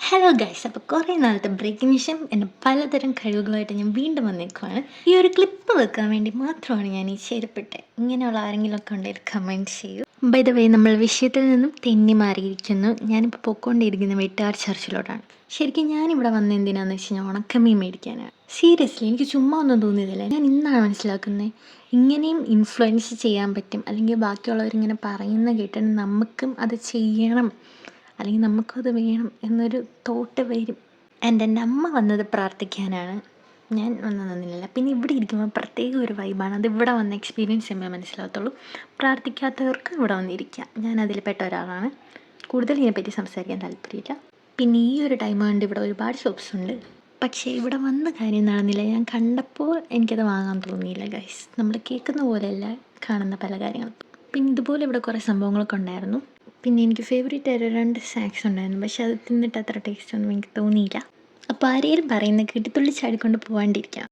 Hello guys, അപ്പോൾ കുറേ നാളത്തെ ബ്രേക്കിംഗ് ശേഷം എൻ്റെ പലതരം കഴിവുകളായിട്ട് ഞാൻ വീണ്ടും വന്നേക്കുവാണ്. ഈ ഒരു ക്ലിപ്പ് വെക്കാൻ വേണ്ടി മാത്രമാണ് ഞാൻ ഈ ചെരുപ്പിട്ടെ. ഇങ്ങനെയുള്ള ആരെങ്കിലുമൊക്കെ ഉണ്ടെങ്കിൽ കമൻറ്റ് ചെയ്യൂ. ബൈ ദ വേ, നമ്മൾ വിഷയത്തിൽ നിന്നും തെന്നി മാറിയിരിക്കുന്നു. ഞാനിപ്പോൾ പൊയ്ക്കൊണ്ടിരിക്കുന്ന വെട്ടുകാർ ചർച്ചിലോട്ടാണ്. ശരിക്കും ഞാനിവിടെ വന്ന എന്തിനാന്ന് വെച്ച് കഴിഞ്ഞാൽ ഉണക്കമീൻ മേടിക്കാനാണ്. സീരിയസ്ലി എനിക്ക് ചുമ്മാ ഒന്നും തോന്നിയതില്ല. ഞാൻ ഇന്നാണ് മനസ്സിലാക്കുന്നത് ഇങ്ങനെയും ഇൻഫ്ലുവൻസ് ചെയ്യാൻ പറ്റും, അല്ലെങ്കിൽ ബാക്കിയുള്ളവരിങ്ങനെ പറയുന്ന കേട്ടിട്ട് നമുക്കും അത് ചെയ്യണം, അല്ലെങ്കിൽ നമുക്കത് വേണം എന്നൊരു തോട്ട് വരും. എൻ്റെ അമ്മ വന്നത് പ്രാർത്ഥിക്കാനാണ്, ഞാൻ ഒന്നും തന്നില്ല. പിന്നെ ഇവിടെ ഇരിക്കുമ്പോൾ പ്രത്യേക ഒരു വൈബാണ്. അത് ഇവിടെ വന്ന് എക്സ്പീരിയൻസ് ചെയ്യുമ്പോൾ മനസ്സിലാകത്തുള്ളൂ. പ്രാർത്ഥിക്കാത്തവർക്ക് ഇവിടെ വന്നിരിക്കാം. ഞാൻ അതിൽ പെട്ട ഒരാളാണ്. കൂടുതൽ ഇതിനെപ്പറ്റി സംസാരിക്കാൻ താല്പര്യമില്ല. പിന്നെ ഈ ഒരു ടൈം കൊണ്ട് ഇവിടെ ഒരുപാട് ഷോപ്സ് ഉണ്ട്, പക്ഷേ ഇവിടെ വന്ന കാര്യം നടന്നില്ല. ഞാൻ കണ്ടപ്പോൾ എനിക്കത് വാങ്ങാൻ തോന്നിയില്ല ഗൈസ്. നമ്മൾ കേൾക്കുന്ന പോലെയല്ല കാണുന്ന പല കാര്യങ്ങളും. പിന്നെ ഇതുപോലെ ഇവിടെ കുറേ സംഭവങ്ങളൊക്കെ ഉണ്ടായിരുന്നു. പിന്നെ എനിക്ക് ഫേവറേറ്റ് ആയിട്ട് 2 സ്നാക്സ് ഉണ്ടായിരുന്നു, പക്ഷെ അത് തിന്നിട്ട് അത്ര ടേസ്റ്റ് ഒന്നും എനിക്ക് തോന്നിയില്ല. അപ്പോൾ ആരെങ്കിലും പറയുന്നത് കേട്ട് തുള്ളി ചാടിക്കൊണ്ട് പോകാണ്ടിരിക്കുക.